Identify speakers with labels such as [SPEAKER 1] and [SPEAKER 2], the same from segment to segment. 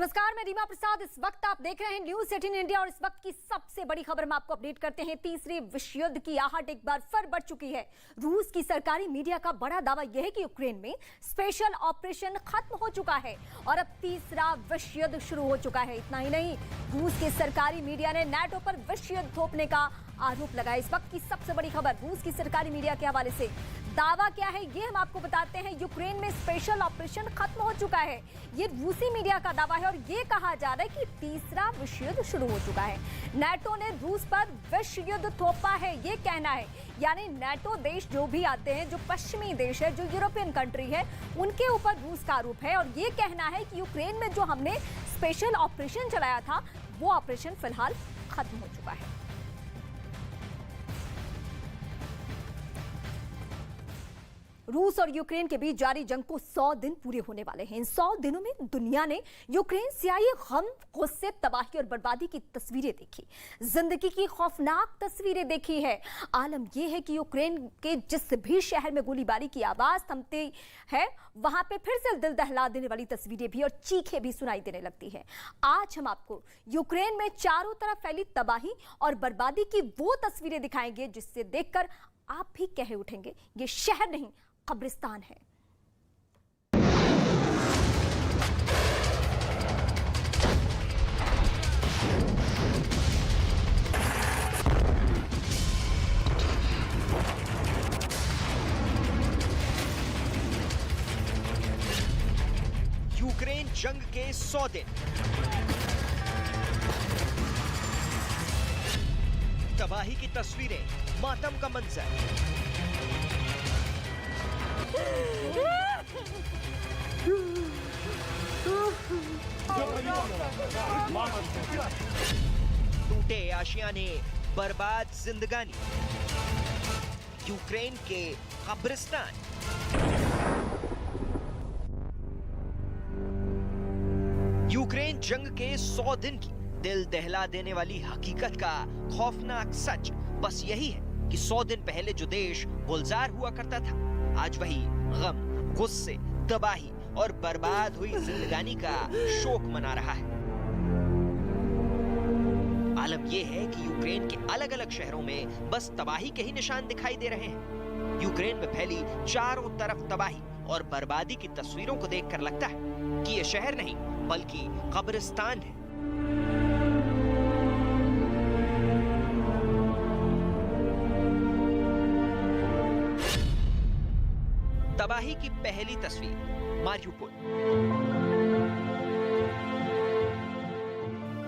[SPEAKER 1] नमस्कार, मैं रीमा प्रसाद। इस वक्त आप देख रहे हैं न्यूज़ 18 इंडिया और इस वक्त की सबसे बड़ी खबर में आपको अपडेट करते हैं। तीसरे विश्व युद्ध की आहट एक बार फिर बढ़ चुकी है। रूस की सरकारी मीडिया का बड़ा दावा यह है कि यूक्रेन में स्पेशल ऑपरेशन खत्म हो चुका है और अब तीसरा विश्व युद्ध शुरू हो चुका है। इतना ही नहीं, रूस के सरकारी मीडिया ने नाटो पर विश्व युद्ध थोपने का आरोप लगाया। इस वक्त की सबसे बड़ी खबर रूस की सरकारी मीडिया के हवाले से। दावा क्या है ये हम आपको बताते हैं। यूक्रेन में स्पेशल ऑपरेशन खत्म हो चुका है, ये रूसी मीडिया का दावा है और ये कहा जा रहा है कि तीसरा विश्व युद्ध शुरू हो चुका है। नाटो ने रूस पर विश्व युद्ध थोपा है, ये कहना है। यानी नाटो देश जो भी आते हैं, जो पश्चिमी देश है, जो यूरोपियन कंट्री है, उनके ऊपर रूस का आरोप है और ये कहना है कि यूक्रेन में जो हमने स्पेशल ऑपरेशन चलाया था वो ऑपरेशन फिलहाल खत्म हो चुका है। रूस और यूक्रेन के बीच जारी जंग को 100 दिन पूरे होने वाले हैं। इन 100 दिनों में दुनिया ने यूक्रेन से आई गम, गुस्से, तबाही और बर्बादी की तस्वीरें देखी, जिंदगी की खौफनाक तस्वीरें देखी है। आलम यह है कि यूक्रेन के जिस भी शहर में गोलीबारी की आवाज थमती है, वहां पे फिर से दिल दहला देने वाली तस्वीरें भी और चीखें भी सुनाई देने लगती है। आज हम आपको यूक्रेन में चारों तरफ फैली तबाही और बर्बादी की वो तस्वीरें दिखाएंगे जिससे देखकर आप भी कह उठेंगे ये शहर नहीं, कब्रिस्तान है।
[SPEAKER 2] यूक्रेन जंग के 100 दिन, तबाही की तस्वीरें, मातम का मंजर। टूटे आशियाने, बर्बाद जिंदगानी, यूक्रेन के कब्रिस्तान। यूक्रेन जंग के 100 दिन की दिल दहला देने वाली हकीकत का खौफनाक सच बस यही है कि 100 दिन पहले जो देश गुलजार हुआ करता था, आज वही गम, गुस्से, तबाही और बर्बाद हुई जिंदगानी का शोक मना रहा है। आलम यह है कि यूक्रेन के अलग अलग शहरों में बस तबाही के ही निशान दिखाई दे रहे हैं। यूक्रेन में फैली चारों तरफ तबाही और बर्बादी की तस्वीरों को देखकर लगता है कि यह शहर नहीं बल्कि कब्रिस्तान है। तबाही की पहली तस्वीर, मारियुपोल।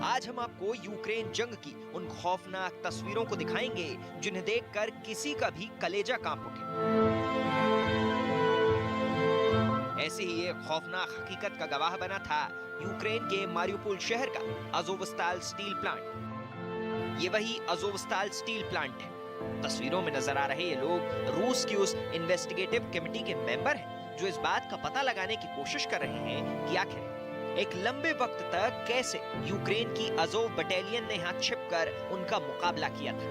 [SPEAKER 2] आज हम आपको यूक्रेन जंग की उन खौफनाक तस्वीरों को दिखाएंगे जिन्हें देखकर किसी का भी कलेजा कांप उठे। ऐसे ही एक खौफनाक हकीकत का गवाह बना था यूक्रेन के मारियुपोल शहर का अज़ोवस्ताल स्टील प्लांट। ये वही अज़ोवस्ताल स्टील प्लांट है। तस्वीरों में नजर आ रहे ये लोग रूस की उस इन्वेस्टिगेटिव कमेटी के मेंबर हैं जो इस बात का पता लगाने की कोशिश कर रहे हैं कि आखिर एक लंबे वक्त तक कैसे यूक्रेन की अज़ोव बटालियन ने यहाँ छिपकर उनका मुकाबला किया था,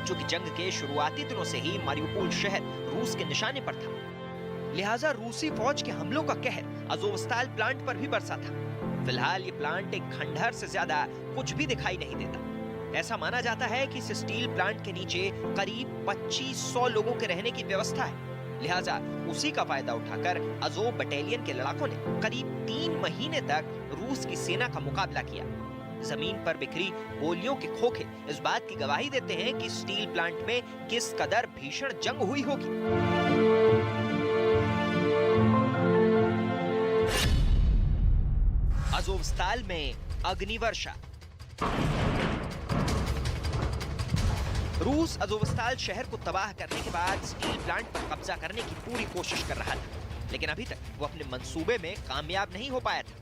[SPEAKER 2] जो कि जंग के शुरुआती दिनों से ही मारियुपोल शहर रूस के निशाने पर था। लिहाजा रूसी फौज के हमलों का कहर अज़ोवस्ताल प्लांट पर भी बरसा था। फिलहाल ये प्लांट एक खंडहर से ज्यादा कुछ भी दिखाई नहीं देता। ऐसा माना जाता है कि इस स्टील प्लांट के नीचे करीब 2500 लोगों के रहने की व्यवस्था है। लिहाजा उसी का फायदा उठाकर अज़ोव बटालियन के लड़ाकों ने करीब 3 महीने तक रूस की सेना का मुकाबला किया। जमीन पर बिखरी गोलियों के खोखे इस बात की गवाही देते हैं कि स्टील प्लांट में किस कदर भीषण जंग हुई होगी। अज़ोवस्ताल में अग्निवर्षा। रूस अज़ोवस्ताल शहर को तबाह करने के बाद स्टील प्लांट पर कब्जा करने की पूरी कोशिश कर रहा था, लेकिन अभी तक वो अपने मंसूबे में कामयाब नहीं हो पाया था।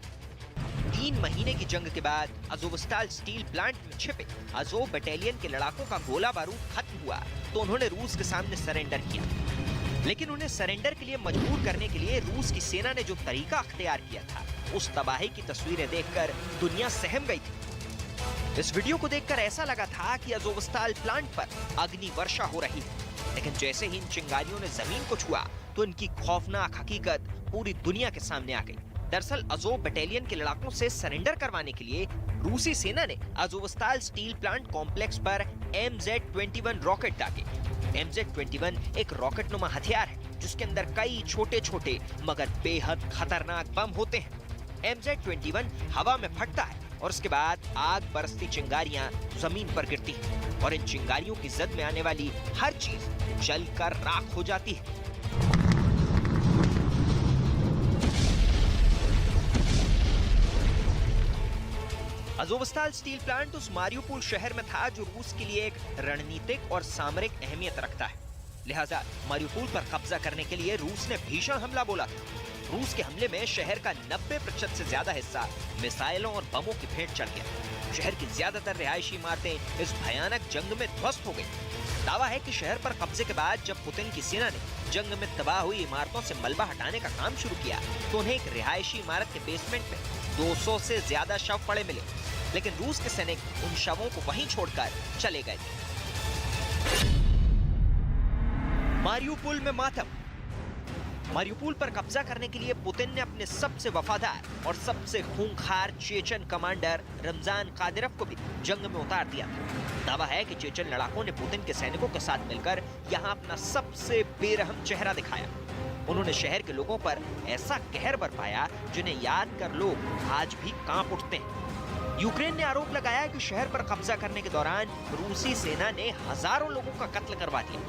[SPEAKER 2] 3 महीने की जंग के बाद अज़ोवस्ताल स्टील प्लांट में छिपे अज़ोव बटालियन के लड़ाकों का गोला बारूद खत्म हुआ तो उन्होंने रूस के सामने सरेंडर किया। लेकिन उन्हें सरेंडर के लिए मजबूर करने के लिए रूस की सेना ने जो तरीका अख्तियार किया था, उस तबाही की तस्वीरें देखकर दुनिया सहम गई थी। इस वीडियो को देखकर ऐसा लगा था कि अज़ोवस्ताल प्लांट पर अग्नि वर्षा हो रही है, लेकिन जैसे ही इन चिंगारियों ने जमीन को छुआ तो इनकी खौफनाक हकीकत पूरी दुनिया के सामने आ गई। दरअसल अजोव बटालियन के लड़ाकों से सरेंडर करवाने के लिए रूसी सेना ने अजोवस्ताल स्टील प्लांट कॉम्प्लेक्स पर MZ-21 रॉकेट दागे। MZ-21 एक रॉकेट नुमा हथियार है जिसके अंदर कई छोटे छोटे मगर बेहद खतरनाक बम होते हैं। MZ-21 हवा में फटता है और उसके बाद आग बरसती चिंगारियां जमीन पर गिरती हैं और इन चिंगारियों की जद में आने वाली हर चीज जलकर राख हो जाती है। अजोवस्ताल स्टील प्लांट उस मारियुपोल शहर में था जो रूस के लिए एक रणनीतिक और सामरिक अहमियत रखता है। लिहाजा मारियुपोल पर कब्जा करने के लिए रूस ने भीषण हमला बोला था। रूस के हमले में शहर का 90% से ज्यादा हिस्सा मिसाइलों और बमों की भेंट चढ़ गया। शहर की ज्यादातर रिहायशी इमारतें इस भयानक जंग में ध्वस्त हो गई। दावा है कि शहर पर कब्जे के बाद जब पुतिन की सेना ने जंग में तबाह हुई इमारतों से मलबा हटाने का काम शुरू किया तो उन्हें एक रिहायशी इमारत के बेसमेंट में 200 से ज्यादा शव पड़े मिले, लेकिन रूस के सैनिक उन शवों को वहीं छोड़कर चले गए। मारियुपोल में मातम। मारियुपोल पर कब्जा करने के लिए पुतिन ने अपने सबसे वफादार और सबसे खूंखार चेचन कमांडर रमजान कादिरोव को भी जंग में उतार दिया था। दावा है कि चेचन लड़ाकों ने पुतिन के सैनिकों के साथ मिलकर यहां अपना सबसे बेरहम चेहरा दिखाया। उन्होंने शहर के लोगों पर ऐसा कहर बरपाया जिन्हें याद कर लोग आज भी कांप उठते हैं। यूक्रेन ने आरोप लगाया कि शहर पर कब्जा करने के दौरान रूसी सेना ने हजारों लोगों का कत्ल करवा दिया।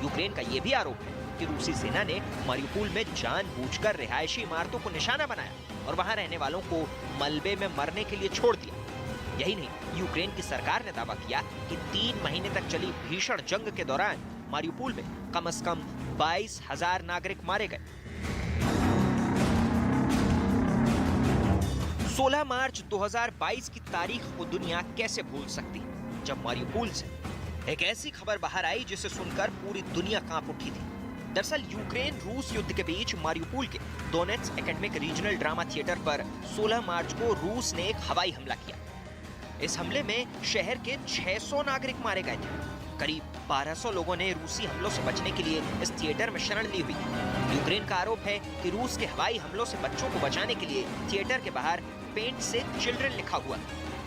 [SPEAKER 2] यूक्रेन का यह भी आरोप है कि रूसी सेना ने मारियुपोल में जानबूझकर रिहायशी इमारतों को निशाना बनाया और वहां रहने वालों को मलबे में मरने के लिए छोड़ दिया। यही नहीं, यूक्रेन की सरकार ने दावा किया कि 3 महीने तक चली भीषण जंग के दौरान मारियुपोल में कम से कम 22,000 नागरिक मारे गए। 16 मार्च 2022 की तारीख को दुनिया कैसे भूल सकती है, जब मारियुपोल से एक ऐसी खबर बाहर आई जिसे सुनकर पूरी दुनिया कांप उठी थी। दरअसल यूक्रेन रूस युद्ध के बीच मारियुपोल के Donetsk academic regional drama theatre पर 16 मार्च को रूस ने एक हवाई हमला किया। इस हमले में शहर के 600 नागरिक मारे गए थे। करीब 1200 लोगों ने रूसी हमलों से बचने के लिए इस थिएटर में शरण ली हुई। यूक्रेन का आरोप है कि रूस के हवाई हमलों से बच्चों को बचाने के लिए थिएटर के बाहर पेंट से चिल्ड्रन लिखा हुआ,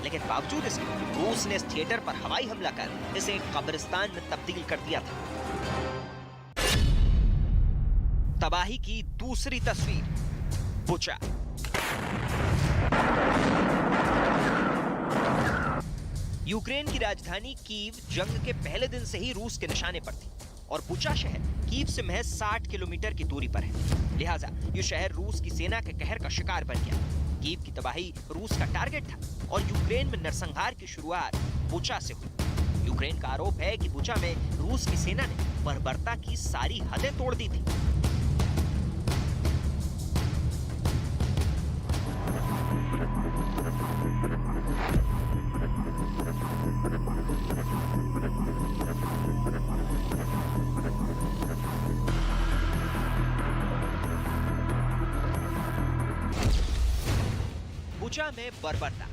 [SPEAKER 2] लेकिन बावजूद इसके रूस ने इस थिएटर पर हवाई हमला कर इसे एक कब्रिस्तान में तब्दील कर दिया था। तबाही की दूसरी तस्वीर, बुचा। यूक्रेन की राजधानी कीव जंग के पहले दिन से ही रूस के निशाने पर थी और बुचा शहर कीव से महज 60 किलोमीटर की दूरी पर है। लिहाजा ये शहर रूस की सेना के कहर का शिकार बन गया। कीव की तबाही रूस का टारगेट था और यूक्रेन में नरसंहार की शुरुआत बुचा से हुई। यूक्रेन का आरोप है कि बुचा में रूस की सेना ने बर्बरता की सारी हदें तोड़ दी थी। बुचा में बर्बरता।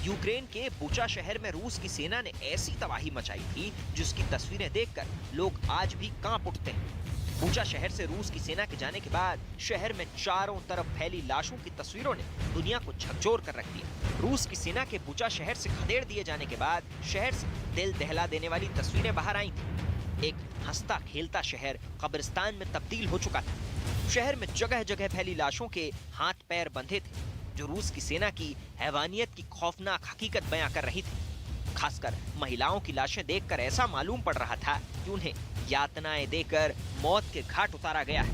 [SPEAKER 2] यूक्रेन के बुचा शहर में रूस की सेना ने ऐसी तबाही मचाई थी जिसकी तस्वीरें देखकर लोग आज भी कांप उठते हैं। बुचा शहर से रूस की सेना के जाने के बाद शहर में चारों तरफ फैली लाशों की तस्वीरों ने दुनिया को झकझोर कर रख दिया। रूस की सेना के बुचा शहर से खदेड़ दिए जाने के बाद शहर से दिल दहला देने वाली तस्वीरें बाहर आई थी। एक हंसता खेलता शहर कब्रिस्तान में तब्दील हो चुका था। शहर में जगह जगह फैली लाशों के हाथ पैर बंधे थे जो रूस की सेना की हैवानियत की खौफनाक हकीकत बयां कर रही थी। खासकर महिलाओं की लाशें देखकर ऐसा मालूम पड़ रहा था कि उन्हें यातनाएं देकर मौत के घाट उतारा गया है।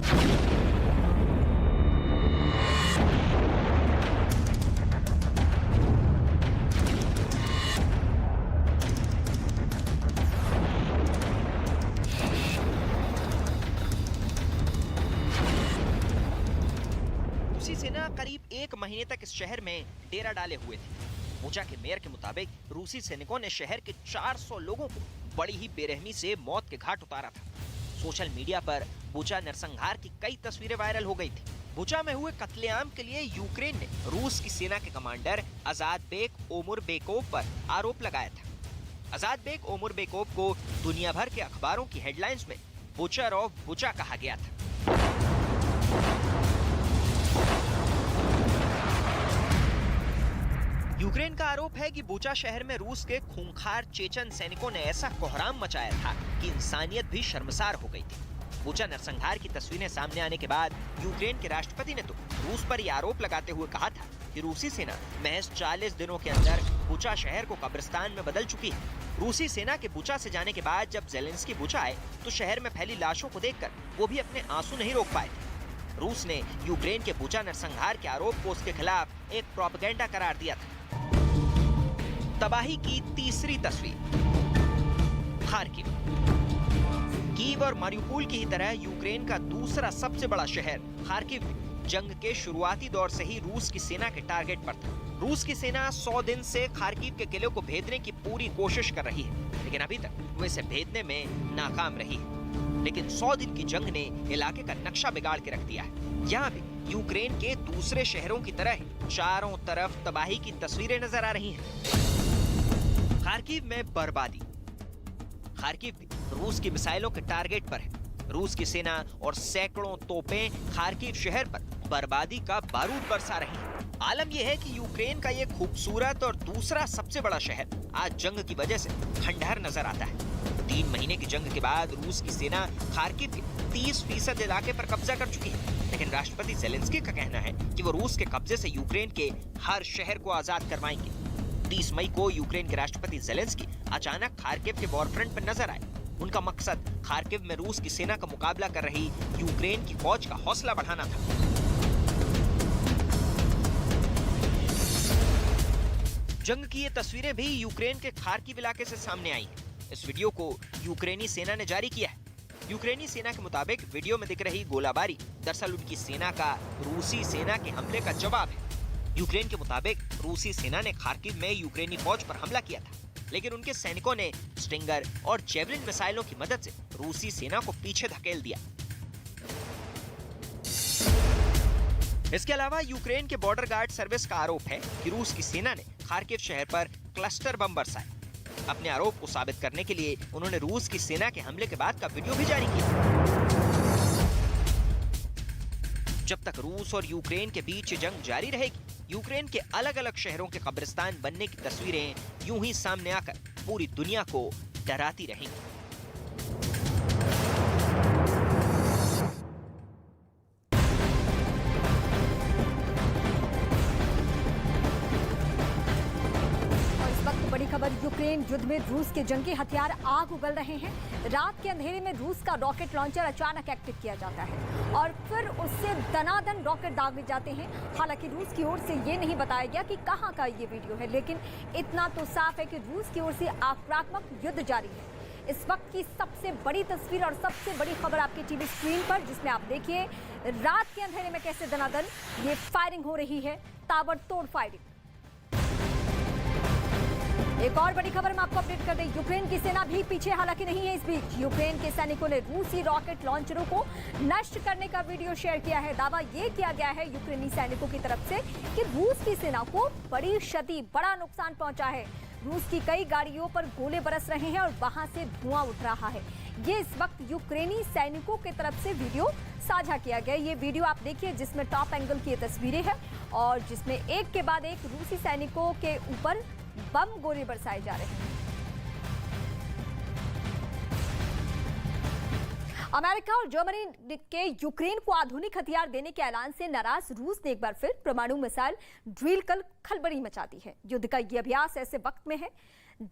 [SPEAKER 2] रूसी सेना करीब 1 महीने तक इस शहर में डेरा डाले हुए थे। बुचा के मेयर के मुताबिक रूसी सैनिकों ने शहर के 400 लोगों को बड़ी ही बेरहमी से मौत के घाट उतारा था। सोशल मीडिया पर बुचा नरसंहार की कई तस्वीरें वायरल हो गई थी। बुचा में हुए कत्लेआम के लिए यूक्रेन ने रूस की सेना के कमांडर अजादबेक ओमुरबेकोव पर आरोप लगाया था। अजादबेक ओमुरबेकोव को दुनिया भर के अखबारों की हेडलाइंस में बुचर ऑफ बुचा कहा गया था। यूक्रेन का आरोप है कि बुचा शहर में रूस के खूंखार चेचन सैनिकों ने ऐसा कोहराम मचाया था कि इंसानियत भी शर्मसार हो गई थी। बुचा नरसंहार की तस्वीरें सामने आने के बाद यूक्रेन के राष्ट्रपति ने तो रूस पर यह आरोप लगाते हुए कहा था कि रूसी सेना महज 40 दिनों के अंदर बुचा शहर को कब्रिस्तान में बदल चुकी है। रूसी सेना के बुचा से जाने के बाद जब ज़ेलेंस्की बुचा आए तो शहर में फैली लाशों को देखकर वो भी अपने आंसू नहीं रोक पाए थे। रूस ने यूक्रेन के बुचा नरसंहार के आरोप को उसके खिलाफ एक प्रोपेगेंडा करार दिया था। तबाही की तीसरी तस्वीर, खार्किव। कीव और मारियुपोल की ही तरह यूक्रेन का दूसरा सबसे बड़ा शहर खार्किव जंग के शुरुआती दौर से ही रूस की सेना के टारगेट पर था। रूस की सेना 100 दिन से खार्किव के किले को भेदने की पूरी कोशिश कर रही है, लेकिन अभी तक वो इसे भेदने में नाकाम रही है। लेकिन 100 दिन की जंग ने इलाके का नक्शा बिगाड़ के रख दिया है। यहाँ भी यूक्रेन के दूसरे शहरों की तरह ही चारों तरफ तबाही की तस्वीरें नजर आ रही हैं। खार्किव में बर्बादी। खार्किव भी रूस की मिसाइलों के टारगेट पर है। रूस की सेना और सैकड़ों तोपें खार्किव शहर पर बर्बादी का बारूद बरसा रही हैं। आलम यह है कि यूक्रेन का ये खूबसूरत और दूसरा सबसे बड़ा शहर आज जंग की वजह से खंडहर नजर आता है। 3 महीने की जंग के बाद रूस की सेना खार्किव के 30% इलाके पर कब्जा कर चुकी है, लेकिन राष्ट्रपति ज़ेलेंस्की का कहना है कि वो रूस के कब्जे से यूक्रेन के हर शहर को आजाद करवाएंगे। 30 मई को यूक्रेन के राष्ट्रपति ज़ेलेंस्की अचानक खार्किव के वॉरफ्रंट पर नजर आए। उनका मकसद खार्किव में रूस की सेना का मुकाबला कर रही यूक्रेन की फौज का हौसला बढ़ाना था। जंग की ये तस्वीरें भी यूक्रेन के खार्किव इलाके से सामने आई हैं। इस वीडियो को यूक्रेनी सेना ने जारी किया है। यूक्रेनी सेना के मुताबिक वीडियो में दिख रही गोलाबारी दरअसल उनकी सेना का रूसी सेना के हमले का जवाब है। यूक्रेन के मुताबिक रूसी सेना ने खार्किव में यूक्रेनी फौज पर हमला किया था, लेकिन उनके सैनिकों ने स्टिंगर और जेवलिन मिसाइलों की मदद से रूसी सेना को पीछे धकेल दिया। इसके अलावा यूक्रेन के बॉर्डर गार्ड सर्विस का आरोप है कि रूस की सेना ने खार्किव शहर पर क्लस्टर बम बरसाए। अपने आरोप को साबित करने के लिए उन्होंने रूस की सेना के हमले के बाद का वीडियो भी जारी किया। जब तक रूस और यूक्रेन के बीच जंग जारी रहेगी, यूक्रेन के अलग-अलग शहरों के कब्रिस्तान बनने की तस्वीरें यूं ही सामने आकर पूरी दुनिया को डराती रहेंगी।
[SPEAKER 1] बड़ी खबर, यूक्रेन युद्ध में रूस के जंगी हथियार आग उगल रहे हैं। रात के अंधेरे में रूस का रॉकेट लॉन्चर अचानक एक्टिव किया जाता है और फिर उससे दनादन रॉकेट दागे जाते हैं। हालांकि रूस की ओर से ये नहीं बताया गया कि कहां का ये वीडियो है, लेकिन इतना तो साफ है कि रूस की ओर से आक्रामक युद्ध जारी है। इस वक्त की सबसे बड़ी तस्वीर और सबसे बड़ी खबर आपकी टीवी स्क्रीन पर, जिसमें आप देखिए रात के अंधेरे में कैसे दनादन ये फायरिंग हो रही है, ताबड़तोड़ फायरिंग। एक और बड़ी खबर मैं आपको अपडेट कर दें, यूक्रेन की सेना भी पीछे हालांकि नहीं है। इस बीच यूक्रेन के सैनिकों ने रूसी रॉकेट लॉन्चरों को नष्ट करने का वीडियो शेयर किया है। दावा ये किया गया है यूक्रेनी सैनिकों की तरफ से कि रूस की सेना को बड़ी क्षति, बड़ा नुकसान पहुंचा है। रूस की कई गाड़ियों पर गोले बरस रहे हैं और वहां से धुआं उठ रहा है। ये इस वक्त यूक्रेनी सैनिकों की तरफ से वीडियो साझा किया गया। ये वीडियो आप देखिए जिसमें टॉप एंगल की तस्वीरें हैं और जिसमें एक के बाद एक रूसी सैनिकों के ऊपर बम गोले बरसाए जा रहे हैं। अमेरिका और जर्मनी के यूक्रेन को आधुनिक हथियार देने के ऐलान से नाराज रूस ने एक बार फिर परमाणु मिसाइल ड्रिल कर खलबली मचा दी है। युद्ध का यह अभ्यास ऐसे वक्त में है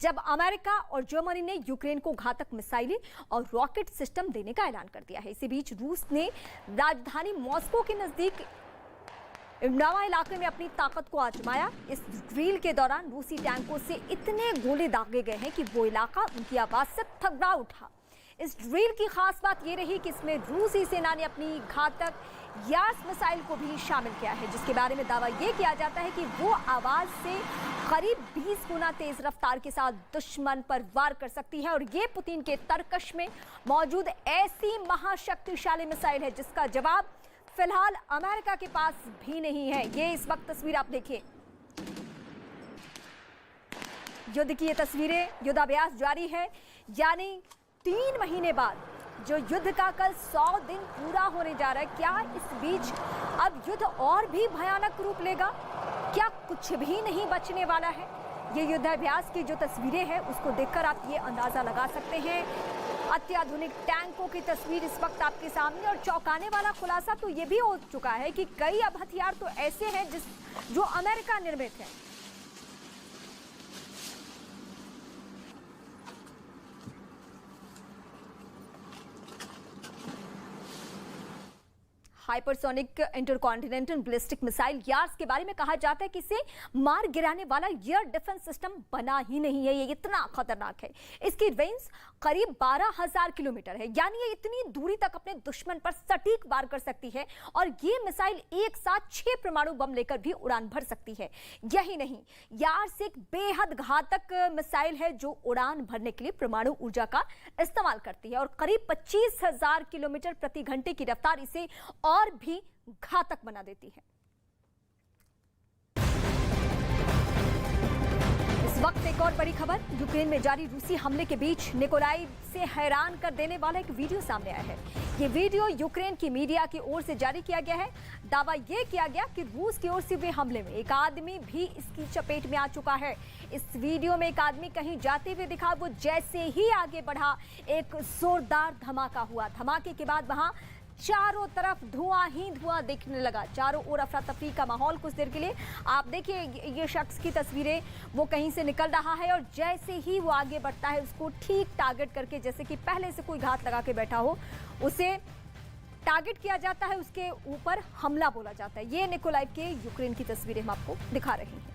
[SPEAKER 1] जब अमेरिका और जर्मनी ने यूक्रेन को घातक मिसाइलें और रॉकेट सिस्टम देने का ऐलान कर दिया है। इसी बीच रूस ने राजधानी मॉस्को के नजदीक नवा इलाके में अपनी ताकत को आजमाया। इस ड्रिल के दौरान रूसी टैंकों से इतने गोले दागे गए हैं कि वो इलाका उनकी आवाज से थर्रा उठा। इस ड्रिल की खास बात ये रही कि इसमें रूसी सेना ने अपनी घातक यास मिसाइल को भी शामिल किया है, जिसके बारे में दावा ये किया जाता है कि वो आवाज से करीब 20 गुना तेज रफ्तार के साथ दुश्मन पर वार कर सकती है। और ये पुतिन के तरकश में मौजूद ऐसी महाशक्तिशाली मिसाइल है जिसका जवाब फिलहाल अमेरिका के पास भी नहीं है। ये इस वक्त तस्वीर आप देखिए, युद्ध की ये तस्वीरें, युद्धाभ्यास जारी है। यानी 3 महीने बाद जो युद्ध का कल 100 दिन पूरा होने जा रहा है, क्या इस बीच अब युद्ध और भी भयानक रूप लेगा? क्या कुछ भी नहीं बचने वाला है? ये युद्धाभ्यास की जो तस्वीरें हैं उसको देखकर आप ये अंदाजा लगा सकते हैं। अत्याधुनिक टैंकों की तस्वीर इस वक्त आपके सामने, और चौंकाने वाला खुलासा तो ये भी हो चुका है कि कई अब हथियार तो ऐसे हैं जो अमेरिका निर्मित है। Hypersonic intercontinental ballistic missile Yars के बारे में कहा जाता है कि इसे मार गिराने वाला एयर डिफेंस सिस्टम बना ही नहीं है। ये इतना खतरनाक है। इसकी रेंज करीब 12,000 किलोमीटर है, यानी ये इतनी दूरी तक अपने दुश्मन पर सटीक वार कर सकती है। और ये मिसाइल एक साथ 6 परमाणु बम लेकर भी उड़ान भर सकती है। यही नहीं, यार्स एक बेहद घातक मिसाइल है जो उड़ान भरने के लिए परमाणु ऊर्जा का इस्तेमाल करती है, और करीब 25,000 किलोमीटर प्रति घंटे की रफ्तार इसे और भी घातक बना देती है। इस वक्त एक और बड़ी खबर, यूक्रेन में जारी रूसी हमले के बीच निकोलाइव से हैरान कर देने वाला एक वीडियो सामने आया है। ये वीडियो यूक्रेन की मीडिया की ओर से जारी किया गया है। दावा यह किया गया कि रूस की ओर से हुए हमले में एक आदमी भी इसकी चपेट में आ चुका है। इस वीडियो में एक आदमी कहीं जाते हुए दिखा। वो जैसे ही आगे बढ़ा, एक जोरदार धमाका हुआ। धमाके के बाद वहां चारों तरफ धुआं ही धुआं दिखने लगा। चारों ओर अफरा तफरी का माहौल कुछ देर के लिए। आप देखिए ये शख्स की तस्वीरें, वो कहीं से निकल रहा है और जैसे ही वो आगे बढ़ता है उसको ठीक टारगेट करके, जैसे कि पहले से कोई घात लगा के बैठा हो, उसे टारगेट किया जाता है, उसके ऊपर हमला बोला जाता है। ये निकोलाइव के यूक्रेन की तस्वीरें हम आपको दिखा रहे हैं।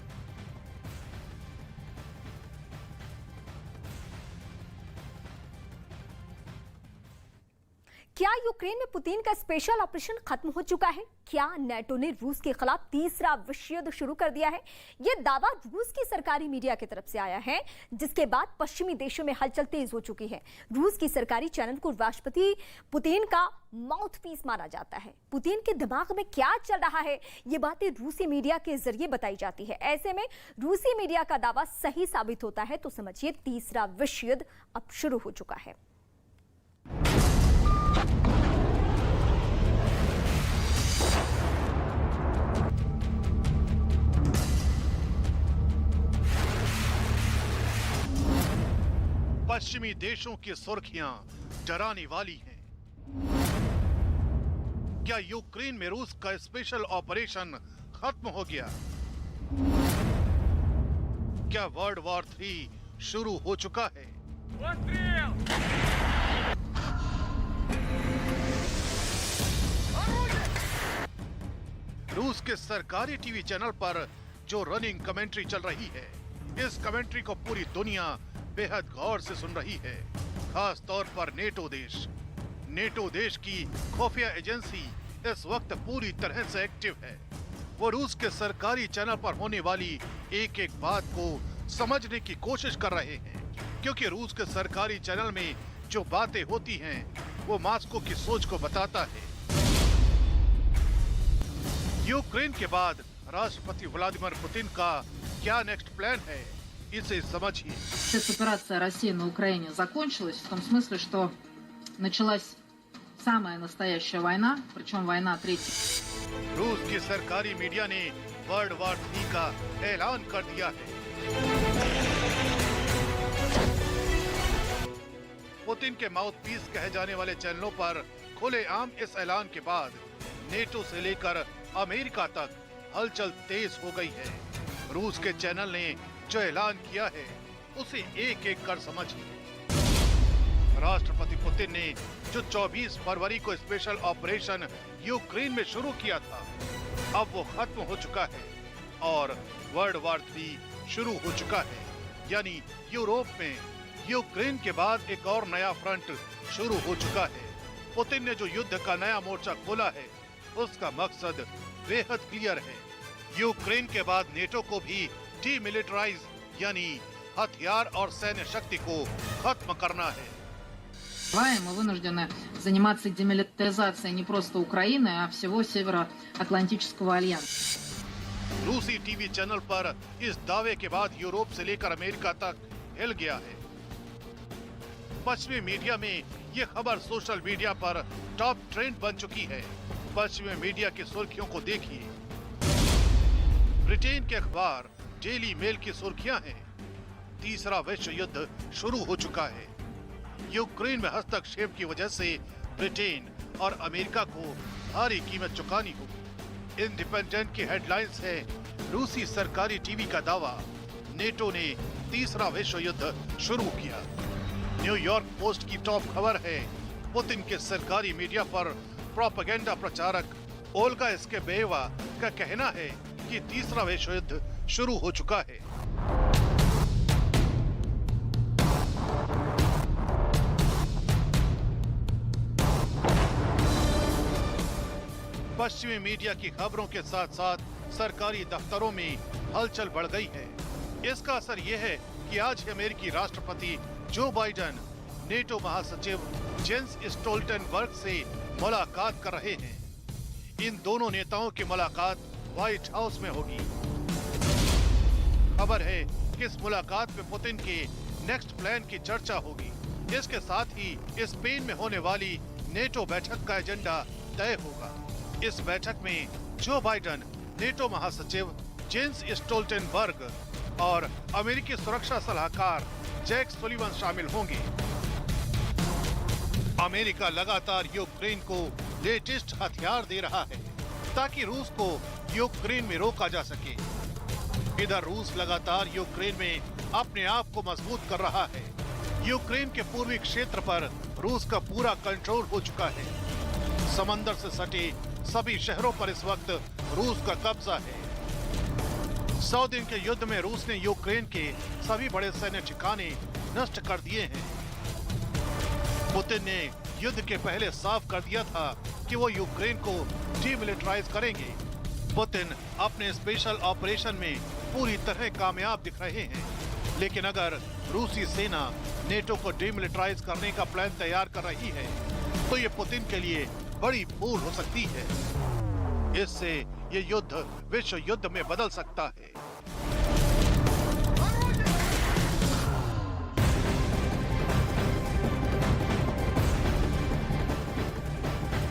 [SPEAKER 1] क्या यूक्रेन में पुतिन का स्पेशल ऑपरेशन खत्म हो चुका है? क्या नेटो ने रूस के खिलाफ तीसरा विश्व युद्ध शुरू कर दिया है? यह दावा रूस की सरकारी मीडिया की तरफ से आया है, जिसके बाद पश्चिमी देशों में हलचल तेज हो चुकी है। रूस की सरकारी चैनल को राष्ट्रपति पुतिन का माउथपीस माना जाता है। पुतिन के दिमाग में क्या चल रहा है, ये बातें रूसी मीडिया के जरिए बताई जाती है। ऐसे में रूसी मीडिया का दावा सही साबित होता है तो समझिए तीसरा विश्व युद्ध अब शुरू हो चुका है।
[SPEAKER 3] पश्चिमी देशों की सुर्खियां डराने वाली हैं। क्या यूक्रेन में रूस का स्पेशल ऑपरेशन खत्म हो गया? क्या वर्ल्ड वॉर 3 शुरू हो चुका है? रूस के सरकारी टीवी चैनल पर जो रनिंग कमेंट्री चल रही है, इस कमेंट्री को पूरी दुनिया बेहद गौर से सुन रही है। खास तौर पर नेटो देश की खुफिया एजेंसी इस वक्त पूरी तरह से एक्टिव है। वो रूस के सरकारी चैनल पर होने वाली एक एक बात को समझने की कोशिश कर रहे हैं, क्योंकि रूस के सरकारी चैनल में जो बातें होती हैं वो मॉस्को की सोच को बताता है। यूक्रेन के बाद राष्ट्रपति व्लादिमीर पुतिन का क्या नेक्स्ट प्लान है, इसे समझिए।
[SPEAKER 4] Спецоперация России на Украине закончилась в том смысле, что началась самая настоящая война, причем война третья.
[SPEAKER 3] रूस की सरकारी मीडिया ने वर्ल्ड वॉर 3 का ऐलान कर दिया है। पुतिन के माउथपीस कहे जाने वाले चैनलों पर खुलेआम इस ऐलान के बाद नेटो से लेकर अमेरिका तक हलचल तेज हो गई है। रूस के चैनल ने जो ऐलान किया है उसे एक एक कर समझिए। राष्ट्रपति पुतिन ने जो 24 फरवरी को स्पेशल ऑपरेशन यूक्रेन में शुरू किया था, अब वो खत्म हो चुका है और वर्ल्ड वॉर 3 शुरू हो चुका है। यानी यूरोप में यूक्रेन के बाद एक और नया फ्रंट शुरू हो चुका है। पुतिन ने जो युद्ध का नया मोर्चा खोला है उसका मकसद बेहद क्लियर है। यूक्रेन के बाद नेटो को भी डीमिलिटराइज यानी हथियार और सैन्य शक्ति को खत्म करना है।
[SPEAKER 4] Мы вынуждены заниматься демилитаризацией не просто Украины, а всего Североатлантического альянса.
[SPEAKER 3] रूसी टीवी चैनल पर इस दावे के बाद यूरोप से लेकर अमेरिका तक हिल गया है। पश्चिमी मीडिया में ये खबर सोशल मीडिया पर टॉप ट्रेंड बन चुकी है। पश्चिमी मीडिया की सुर्खियों को देखिए। ब्रिटेन के अखबार डेली मेल की सुर्खियां हैं, तीसरा विश्व युद्ध शुरू हो चुका है। यूक्रेन में हस्तक्षेप की वजह से ब्रिटेन और अमेरिका को भारी कीमत चुकानी होगी। इंडिपेंडेंट की हेडलाइंस है, रूसी सरकारी टीवी का दावा, नेटो ने तीसरा विश्व युद्ध शुरू किया। न्यूयॉर्क पोस्ट की टॉप खबर है, पुतिन के सरकारी मीडिया पर प्रोपेगेंडा प्रचारक ओल्गा स्केबेवा का कहना है कि तीसरा विश्व युद्ध शुरू हो चुका है। पश्चिमी मीडिया की खबरों के साथ साथ सरकारी दफ्तरों में हलचल बढ़ गई है। इसका असर यह है कि आज अमेरिकी राष्ट्रपति जो बाइडेन नेटो महासचिव जेंस स्टोल्टनबर्ग से मुलाकात कर रहे हैं। इन दोनों नेताओं की मुलाकात व्हाइट हाउस में होगी। खबर है कि इस मुलाकात में पुतिन के नेक्स्ट प्लान की चर्चा होगी। इसके साथ ही स्पेन में होने वाली नेटो बैठक का एजेंडा तय होगा। इस बैठक में जो बाइडेन, नेटो महासचिव जेंस स्टोल्टनबर्ग और अमेरिकी सुरक्षा सलाहकार जैक सुलिवन शामिल होंगे। अमेरिका लगातार यूक्रेन को लेटेस्ट हथियार दे रहा है ताकि रूस को यूक्रेन में रोका जा सके। इधर रूस लगातार यूक्रेन में अपने आप को मजबूत कर रहा है। यूक्रेन के पूर्वी क्षेत्र पर रूस का पूरा कंट्रोल हो चुका है। समंदर से सटे सभी शहरों पर इस वक्त रूस का कब्जा है। 100 दिन के युद्ध में रूस ने यूक्रेन के सभी बड़े सैन्य ठिकाने नष्ट कर दिए हैं। पुतिन ने युद्ध के पहले साफ कर दिया था कि वो यूक्रेन को डीमिलिटराइज करेंगे। पुतिन अपने स्पेशल ऑपरेशन में पूरी तरह कामयाब दिख रहे हैं, लेकिन अगर रूसी सेना नेटो को डीमिलिटराइज करने का प्लान तैयार कर रही है तो ये पुतिन के लिए बड़ी भूल हो सकती है। इससे ये युद्ध विश्व युद्ध में बदल सकता है।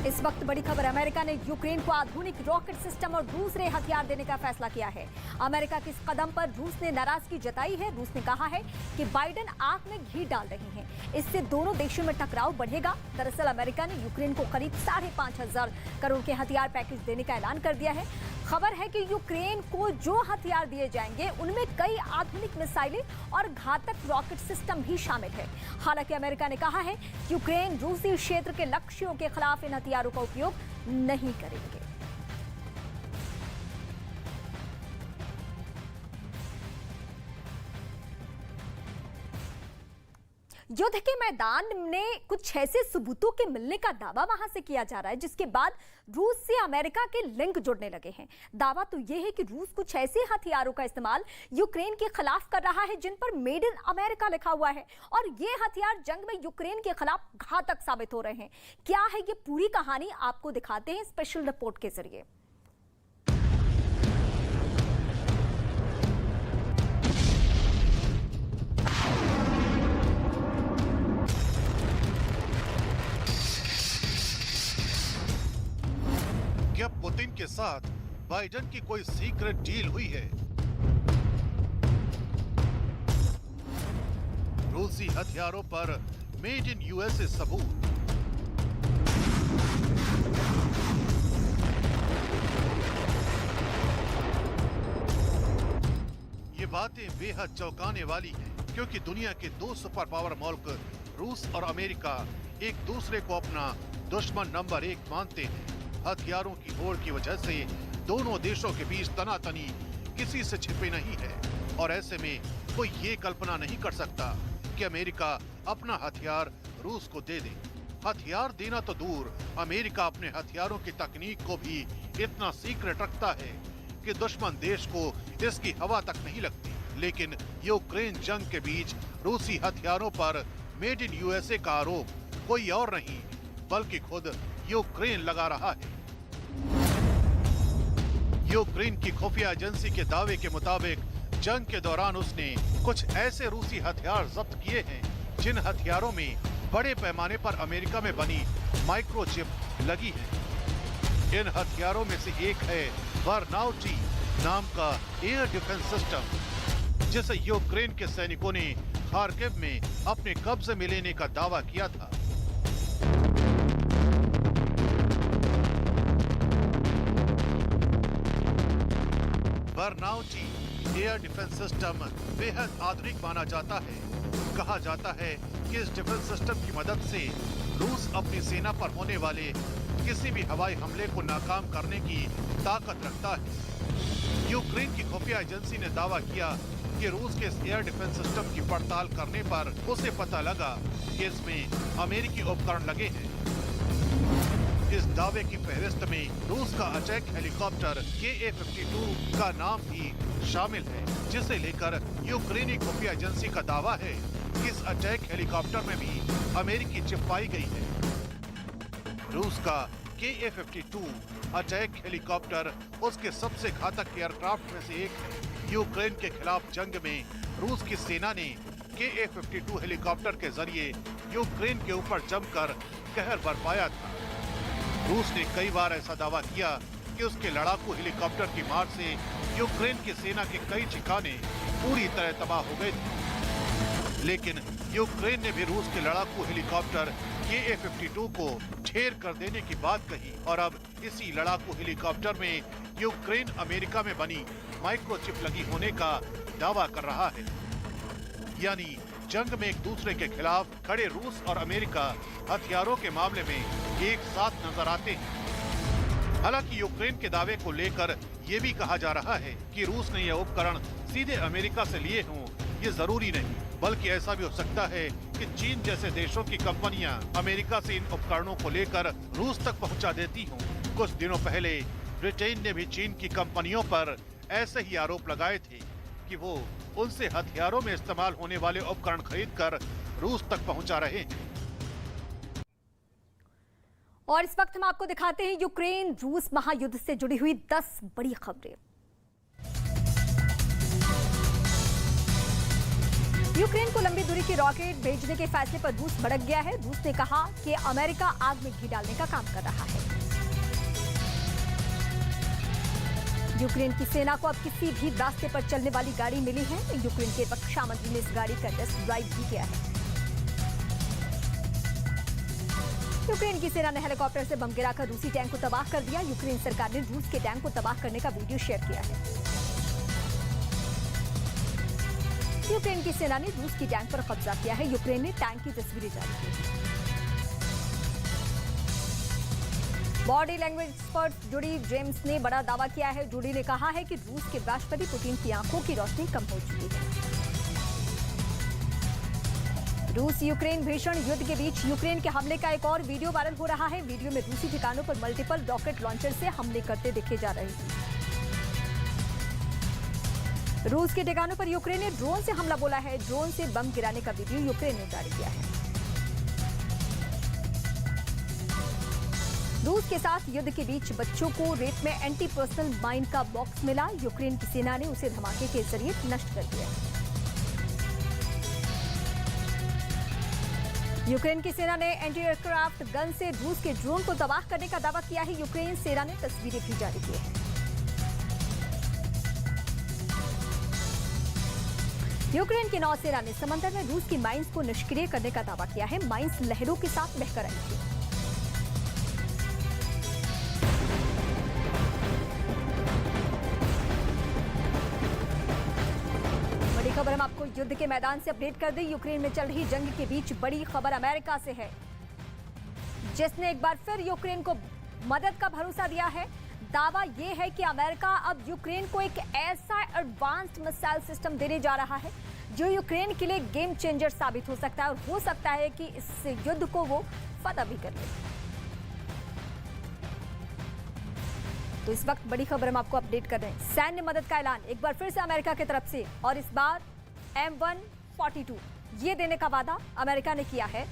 [SPEAKER 1] इस वक्त बड़ी खबर, अमेरिका ने यूक्रेन को आधुनिक रॉकेट सिस्टम और दूसरे हथियार देने का फैसला किया है। अमेरिका के इस कदम पर रूस ने नाराजगी जताई है। रूस ने कहा है कि बाइडेन आग में घी डाल रही हैं। इससे दोनों देशों में टकराव बढ़ेगा। दरअसल अमेरिका ने यूक्रेन को करीब 5,500 करोड़ के हथियार पैकेज देने का ऐलान कर दिया है। खबर है कि यूक्रेन को जो हथियार दिए जाएंगे उनमें कई आधुनिक मिसाइलें और घातक रॉकेट सिस्टम भी शामिल है। हालांकि अमेरिका ने कहा है कि यूक्रेन रूसी क्षेत्र के लक्ष्यों के खिलाफ इन हथियारों का उपयोग नहीं करेंगे। युद्ध के मैदान में कुछ ऐसे सबूतों के मिलने का दावा वहां से किया जा रहा है, जिसके बाद रूस से अमेरिका के लिंक जुड़ने लगे हैं। दावा तो यह है कि रूस कुछ ऐसे हथियारों का इस्तेमाल यूक्रेन के खिलाफ कर रहा है जिन पर मेड इन अमेरिका लिखा हुआ है, और ये हथियार जंग में यूक्रेन के खिलाफ घातक साबित हो रहे हैं। क्या है ये पूरी कहानी, आपको दिखाते हैं स्पेशल रिपोर्ट के जरिए।
[SPEAKER 3] क्या पुतिन के साथ बाइडेन की कोई सीक्रेट डील हुई है? रूसी हथियारों पर मेड इन यूएसए सबूत। ये बातें बेहद चौंकाने वाली हैं, क्योंकि दुनिया के दो सुपर पावर मुल्क रूस और अमेरिका एक दूसरे को अपना दुश्मन नंबर 1 मानते हैं। हथियारों की होड़ की वजह से दोनों देशों के बीच तनातनी किसी से छिपी नहीं है, और ऐसे में कोई ये कल्पना नहीं कर सकता कि अमेरिका अपना हथियार रूस को दे दे। हथियार देना तो दूर, अमेरिका अपने हथियारों की तकनीक को भी इतना सीक्रेट रखता है कि दुश्मन देश को इसकी हवा तक नहीं लगती। लेकिन यूक्रेन जंग के बीच रूसी हथियारों पर मेड इन यूएसए का आरोप कोई और नहीं बल्कि खुद यूक्रेन लगा रहा है। यूक्रेन की खुफिया एजेंसी के दावे के मुताबिक जंग के दौरान उसने कुछ ऐसे रूसी हथियार जब्त किए हैं जिन हथियारों में बड़े पैमाने पर अमेरिका में बनी माइक्रोचिप लगी है। इन हथियारों में से एक है बर्नाउटी नाम का एयर डिफेंस सिस्टम, जिसे यूक्रेन के सैनिकों ने खार्किव में अपने कब्जे में लेने का दावा किया था। बर्नाउटी एयर डिफेंस सिस्टम बेहद आधुनिक माना जाता है। कहा जाता है कि इस डिफेंस सिस्टम की मदद से रूस अपनी सेना पर होने वाले किसी भी हवाई हमले को नाकाम करने की ताकत रखता है। यूक्रेन की खुफिया एजेंसी ने दावा किया कि रूस के इस एयर डिफेंस सिस्टम की पड़ताल करने पर उसे पता लगा कि इसमें अमेरिकी उपकरण लगे हैं। इस दावे की फहरिस्त में रूस का अटैक हेलीकॉप्टर KA-52 का नाम भी शामिल है, जिसे लेकर यूक्रेनी खुफिया एजेंसी का दावा है कि इस अटैक हेलीकॉप्टर में भी अमेरिकी चिप पाई गई है। रूस का KA-52 अटैक हेलीकॉप्टर उसके सबसे घातक एयरक्राफ्ट में से एक है। यूक्रेन के खिलाफ जंग में रूस की सेना ने KA-52 हेलीकॉप्टर के जरिए यूक्रेन के ऊपर जमकर कहर बरपाया था। रूस ने कई बार ऐसा दावा किया कि उसके लड़ाकू हेलीकॉप्टर की मार से यूक्रेन की सेना के कई ठिकाने पूरी तरह तबाह हो गए थे। लेकिन यूक्रेन ने भी रूस के लड़ाकू हेलीकॉप्टर KA-52 को ढेर कर देने की बात कही और अब इसी लड़ाकू हेलीकॉप्टर में यूक्रेन अमेरिका में बनी माइक्रोचिप लगी होने का दावा कर रहा है। यानी जंग में एक दूसरे के खिलाफ खड़े रूस और अमेरिका हथियारों के मामले में एक साथ नजर आते हैं। हालांकि यूक्रेन के दावे को लेकर ये भी कहा जा रहा है कि रूस ने यह उपकरण सीधे अमेरिका से लिए हों, ये जरूरी नहीं, बल्कि ऐसा भी हो सकता है कि चीन जैसे देशों की कंपनियां अमेरिका से इन उपकरणों को लेकर रूस तक पहुंचा देती हों। कुछ दिनों पहले ब्रिटेन ने भी चीन की कंपनियों पर ऐसे ही आरोप लगाए थे कि वो उनसे हथियारों में इस्तेमाल होने वाले उपकरण खरीदकर रूस तक पहुंचा रहे हैं।
[SPEAKER 1] और इस वक्त हम आपको दिखाते हैं यूक्रेन रूस महायुद्ध से जुड़ी हुई 10 बड़ी खबरें। यूक्रेन को लंबी दूरी के रॉकेट भेजने के फैसले पर रूस भड़क गया है। रूस ने कहा कि अमेरिका आग में घी डालने का काम कर रहा है। यूक्रेन की सेना को अब किसी भी रास्ते पर चलने वाली गाड़ी मिली है। यूक्रेन के रक्षा मंत्री ने इस गाड़ी का टेस्ट ड्राइव भी किया है। यूक्रेन की सेना ने हेलीकॉप्टर से बम गिराकर रूसी टैंक को तबाह कर दिया। यूक्रेन सरकार ने रूस के टैंक को तबाह करने का वीडियो शेयर किया है। यूक्रेन की सेना ने रूस की टैंक पर कब्जा किया है। यूक्रेन ने टैंक की तस्वीरें जारी की हैं। Body language expert Judy James ने बड़ा दावा किया है। जूडी ने कहा है कि रूस के राष्ट्रपति पुतिन की आंखों की रोशनी कम हो चुकी है। रूस यूक्रेन भीषण युद्ध के बीच यूक्रेन के हमले का एक और वीडियो वायरल हो रहा है। वीडियो में रूसी ठिकानों पर मल्टीपल रॉकेट लॉन्चर से हमले करते देखे जा रहे हैं। रूस के ठिकानों पर यूक्रेन ने ड्रोन से हमला बोला है। ड्रोन से बम गिराने का वीडियो यूक्रेन ने जारी किया है। रूस के साथ युद्ध के बीच बच्चों को रेत में एंटी पर्सनल माइन का बॉक्स मिला। यूक्रेन की सेना ने उसे धमाके के जरिए नष्ट कर दिया। यूक्रेन की सेना ने एंटी एयरक्राफ्ट गन से रूस के ड्रोन को तबाह करने का दावा किया है। यूक्रेन सेना ने तस्वीरें भी जारी की हैं। यूक्रेन की नौसेना ने समंदर में रूस की माइंस को निष्क्रिय करने का दावा किया है। माइंस लहरों के साथ बहकर आई थी। बड़ी खबर हम आपको युद्ध के मैदान से अपडेट कर दें। यूक्रेन में चल रही जंग के बीच बड़ी खबर अमेरिका से है, जिसने एक बार फिर यूक्रेन को मदद का भरोसा दिया है। दावा यह है कि अमेरिका अब यूक्रेन को एक ऐसा एडवांस्ड मिसाइल सिस्टम देने जा रहा है जो यूक्रेन के लिए गेम चेंजर साबित हो सकता है और हो सकता है कि इस युद्ध को वो फतह भी कर ले। तो इस वक्त बड़ी खबर हम आपको अपडेट कर रहे हैं। सैन्य मदद का ऐलान एक बार फिर से अमेरिका की तरफ से, और इस बार M142 ये देने का वादा अमेरिका ने किया है।